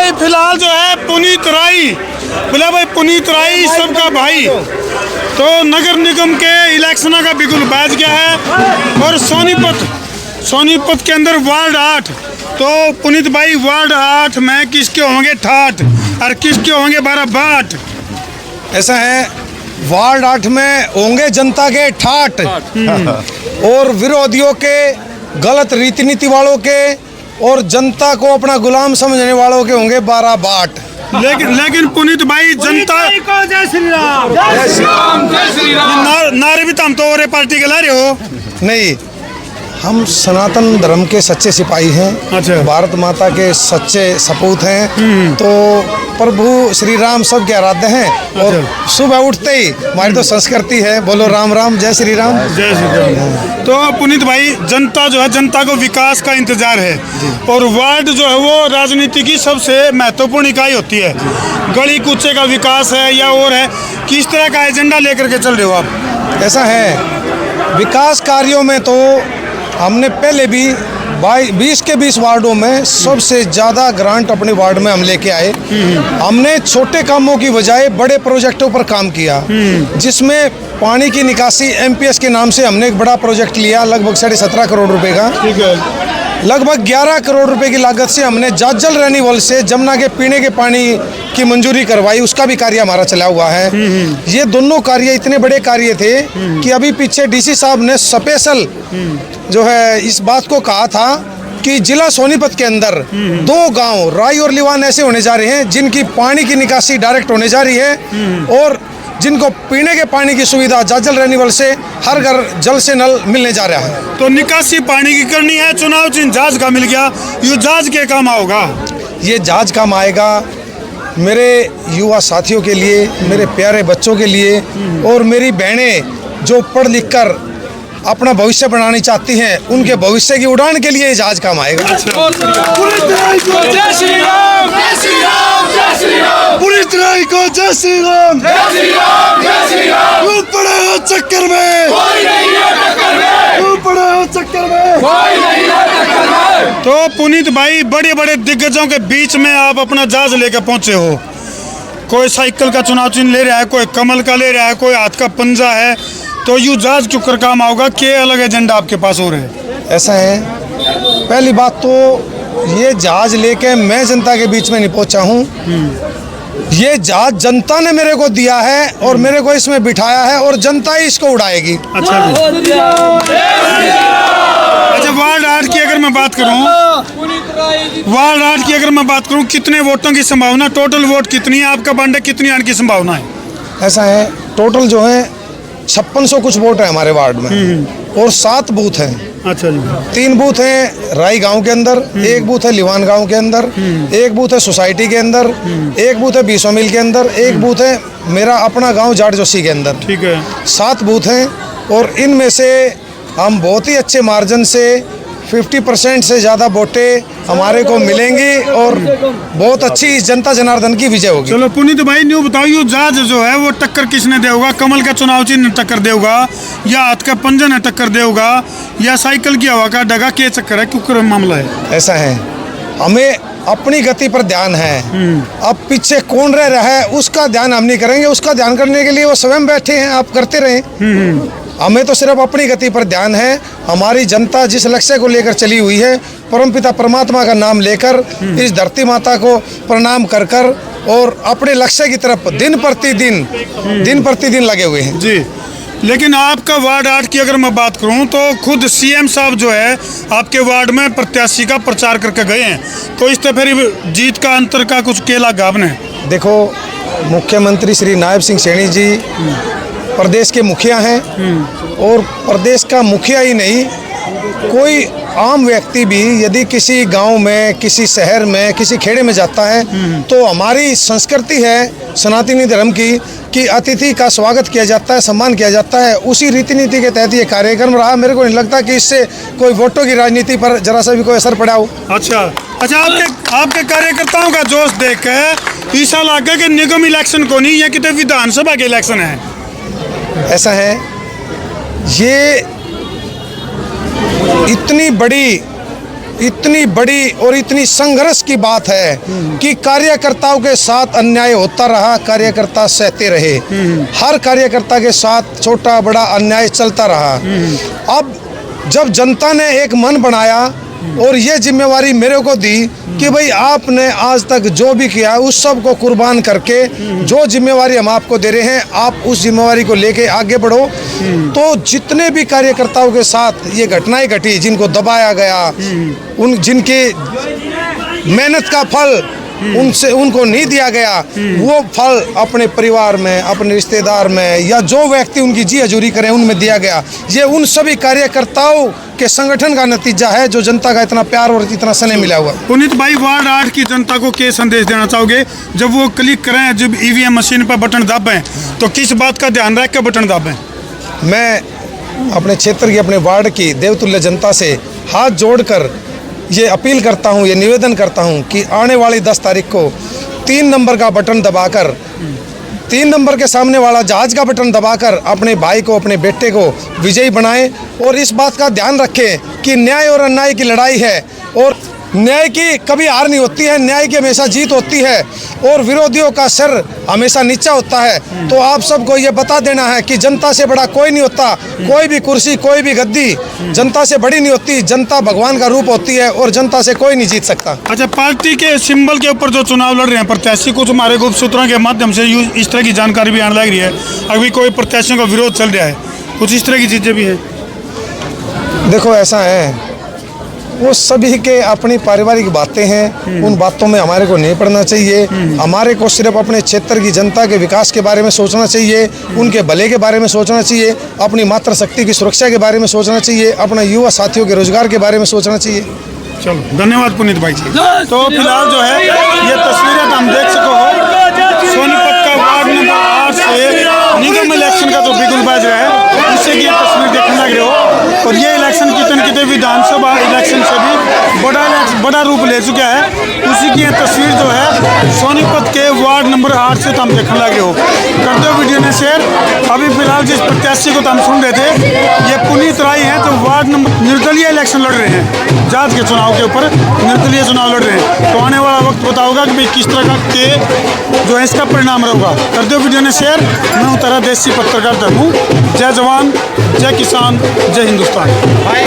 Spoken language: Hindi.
भाई फिलहाल जो है पुनीत राय, बोला भाई पुनीत राय सबका भाई, तो नगर निगम के इलेक्शन का बिल्कुल बैच गया है। और सोनीपत के अंदर वार्ड 8, तो पुनीत भाई वार्ड 8 में किसके होंगे ठाठ और किसके होंगे 12 बाट? ऐसा है, वार्ड 8 में होंगे जनता के ठाठ और विरोधियों के, गलत रीति नीति वालों के और जनता को अपना गुलाम समझने वालों के होंगे 12 बाट। लेकिन पुनीत भाई जनता को जय श्री राम, जय श्री राम, जय श्री राम नारे भी तो हम तो और पार्टी के ला रहे हो। नहीं, हम सनातन धर्म के सच्चे सिपाही हैं। अच्छा। भारत माता के सच्चे सपूत हैं। तो प्रभु श्री राम सब के आराध्य हैं। और सुबह उठते ही हमारी तो संस्कृति है, बोलो राम राम, जय श्री राम, जय श्री राम। तो पुनीत भाई जनता जो है, जनता को विकास का इंतजार है और वार्ड जो है वो राजनीति की सबसे महत्वपूर्ण इकाई होती है। गली कूचे का विकास है या और है, किस तरह का एजेंडा लेकर के चल रहे हो आप? ऐसा है, विकास कार्यों में तो हमने पहले भी 20 के 20 वार्डों में सबसे ज़्यादा ग्रांट अपने वार्ड में हम लेके आए। हमने छोटे कामों की बजाय बड़े प्रोजेक्टों पर काम किया, जिसमें पानी की निकासी एमपीएस के नाम से हमने एक बड़ा प्रोजेक्ट लिया, लगभग 17.5 करोड़ रुपए का। ठीक है। लगभग 11 करोड़ रुपए की लागत से हमने जाजल रैनीवल से जमुना के पीने के पानी की मंजूरी करवाई, उसका भी कार्य हमारा चला हुआ है। ये दोनों कार्य इतने बड़े कार्य थे कि अभी पीछे डीसी साहब ने स्पेशल जो है इस बात को कहा था कि जिला सोनीपत के अंदर 2 गांव राई और लिवान ऐसे होने जा रहे हैं जिनकी पानी की निकासी डायरेक्ट होने जा रही है और जिनको पीने के पानी की सुविधा जाजल रैनीवल से हर घर जल से नल मिलने जा रहा है। तो निकासी पानी की करनी है, चुनाव चिन्ह जहाज का मिल गया, ये जहाज के काम होगा? ये जहाज काम आएगा मेरे युवा साथियों के लिए, मेरे प्यारे बच्चों के लिए और मेरी बहनें जो पढ़ लिख कर अपना भविष्य बनानी चाहती हैं, उनके भविष्य की उड़ान के लिए ये जहाज काम आएगा। पुलिस राय को जय श्री राम, पड़े हो चक्कर में, पड़े हो चक्कर में। तो पुनीत भाई बड़े बड़े दिग्गजों के बीच में आप अपना जहाज लेकर पहुंचे हो। कोई साइकिल का चुनाव चिन्ह ले रहा है, कोई कमल का ले रहा है, कोई हाथ का पंजा है, तो यू जहाज क्यों कर काम आओगा? क्या अलग एजेंडा आपके पास हो रहे हैं? ऐसा है, पहली बात तो ये जहाज लेके मैं जनता के बीच में नहीं पहुंचा हूँ। ये जहाज जनता ने मेरे को दिया है और मेरे को इसमें बिठाया है और जनता ही इसको उड़ाएगी। अच्छा, वार्ड 8 की अगर मैं बात करूं, वार्ड 8 की अगर मैं बात करूं, कितने वोटों की संभावना, टोटल वोट कितनी है आपका बंडे, कितनी आने की संभावना है? ऐसा है, टोटल जो है 5600 कुछ वोट है हमारे वार्ड में और 7 बूथ हैं। अच्छा जी। 3 बूथ हैं राई गांव के अंदर, 1 बूथ है लिवान गांव के अंदर, 1 बूथ है सोसाइटी के अंदर, 1 बूथ है 20 मील के अंदर, 1 बूथ है मेरा अपना गांव जाट जोशी के अंदर। ठीक है। 7 बूथ हैं और इनमें से हम बहुत ही अच्छे मार्जिन से 50% से ज़्यादा वोटें हमारे को मिलेंगी और बहुत अच्छी जनता जनार्दन की विजय होगी। चलो पुनीत भाई न्यू बताइए, जहाज जो है वो टक्कर किसने देगा? कमल का चुनाव चिन्ह टक्कर देगा या हाथ का पंजन है टक्कर देगा या साइकिल की हवा का डगा? के चक्कर है, क्यों मामला है? ऐसा है, हमें अपनी गति पर ध्यान है। अब पीछे कौन रह रहा है उसका ध्यान हम नहीं करेंगे, उसका ध्यान करने के लिए वो स्वयं बैठे हैं, आप करते रहें। हमें तो सिर्फ अपनी गति पर ध्यान है। हमारी जनता जिस लक्ष्य को लेकर चली हुई है, परमपिता परमात्मा का नाम लेकर, इस धरती माता को प्रणाम कर कर और अपने लक्ष्य की तरफ दिन प्रतिदिन लगे हुए हैं जी। लेकिन आपका वार्ड 8 की अगर मैं बात करूं तो खुद सीएम साहब जो है आपके वार्ड में प्रत्याशी का प्रचार करके गए हैं, तो इस तरह फिर जीत का अंतर का कुछ केला गावन है? देखो, मुख्यमंत्री श्री नायब सिंह सैनी जी प्रदेश के मुखिया हैं और प्रदेश का मुखिया ही नहीं, कोई आम व्यक्ति भी यदि किसी गांव में, किसी शहर में, किसी खेड़े में जाता है तो हमारी संस्कृति है सनातनी धर्म की कि अतिथि का स्वागत किया जाता है, सम्मान किया जाता है। उसी रीति नीति के तहत ये कार्यक्रम रहा। मेरे को नहीं लगता कि इससे कोई वोटों की राजनीति पर जरा सा भी कोई असर पड़ा हो। अच्छा, आपके कार्यकर्ताओं का जोश देख के ऐसा लगा कि निगम इलेक्शन को नहीं, या कितने विधानसभा के इलेक्शन है? ऐसा है, ये इतनी बड़ी इतनी बड़ी और इतनी संघर्ष की बात है कि कार्यकर्ताओं के साथ अन्याय होता रहा, कार्यकर्ता सहते रहे। हर कार्यकर्ता के साथ छोटा बड़ा अन्याय चलता रहा। अब जब जनता ने एक मन बनाया और ये जिम्मेवारी मेरे को दी कि भाई आपने आज तक जो भी किया है उस सब को कुर्बान करके जो जिम्मेवारी हम आपको दे रहे हैं, आप उस जिम्मेवारी को लेके आगे बढ़ो। तो जितने भी कार्यकर्ताओं के साथ ये घटनाएं घटी, जिनको दबाया गया, उन जिनके मेहनत का फल उनको नहीं दिया गया, वो फल अपने परिवार में, अपने रिश्तेदार में, या जो व्यक्ति उनकी जी हजूरी करें उनमें दिया गया। ये उन सभी कार्यकर्ताओं के संगठन का नतीजा है जो जनता का इतना प्यार और इतना स्नेह मिला हुआ। पुनीत भाई, वार्ड 8 की जनता को क्या संदेश देना चाहोगे? जब वो क्लिक करें, जब ईवीएम मशीन पर बटन दबाएं, तो किस बात का ध्यान रख के बटन दबाएं? मैं अपने क्षेत्र की, अपने वार्ड की देवतुल्य जनता से हाथ जोड़कर ये अपील करता हूँ, ये निवेदन करता हूँ कि आने वाली 10 तारीख को 3 नंबर का बटन दबाकर, 3 नंबर के सामने वाला जहाज का बटन दबाकर अपने भाई को, अपने बेटे को विजयी बनाएं। और इस बात का ध्यान रखें कि न्याय और अन्याय की लड़ाई है और न्याय की कभी हार नहीं होती है, न्याय की हमेशा जीत होती है और विरोधियों का सर हमेशा नीचा होता है। तो आप सबको ये बता देना है कि जनता से बड़ा कोई नहीं होता, कोई भी कुर्सी, कोई भी गद्दी जनता से बड़ी नहीं होती। जनता भगवान का रूप होती है और जनता से कोई नहीं जीत सकता। अच्छा, पार्टी के सिंबल के ऊपर जो चुनाव लड़ रहे हैं प्रत्याशी, कुछ हमारे गुप्त सूत्रों के माध्यम से इस तरह की जानकारी भी आने लग रही है, अभी कोई प्रत्याशियों का विरोध चल रहा है, कुछ इस तरह की चीज़ें भी हैं। देखो, ऐसा है, वो सभी के अपनी पारिवारिक बातें हैं, उन बातों में हमारे को नहीं पड़ना चाहिए। हमारे को सिर्फ अपने क्षेत्र की जनता के विकास के बारे में सोचना चाहिए, उनके भले के बारे में सोचना चाहिए, अपनी मातृशक्ति की सुरक्षा के बारे में सोचना चाहिए, अपना युवा साथियों के रोजगार के बारे में सोचना चाहिए। चलो, धन्यवाद पुनीत भाई जी। तो फिलहाल जो है ये तस्वीरें तो हम देख सको हो, सोनीपत का वार्ड नंबर 8 से निगम इलेक्शन का जो बिगुल बाज रहा है, उससे की तस्वीर देखने लग रहे हो। और ये इलेक्शन कितने विधानसभा इलेक्शन से भी बड़ा रूप ले चुका है, उसी की तस्वीर जो है सोनीपत के वार्ड नंबर 8 से तो हम देखने लगे हो। कर दो वीडियो ने शेयर। अभी फिलहाल जिस प्रत्याशी को तो हम सुन रहे थे, ये पुनीत राय हैं, जो वार्ड नंबर निर्दलीय इलेक्शन लड़ रहे हैं, जात के चुनाव के ऊपर निर्दलीय चुनाव लड़ रहे हैं। तो आने वाला वक्त बताओगा कि भाई किस तरह का के जो है इसका परिणाम रहेगा। कर दो वीडियो ने शेयर। मैं हूँ तरह देसी पत्रकार धर्मू। जय जवान, जय किसान, जय हिंदुस्तान।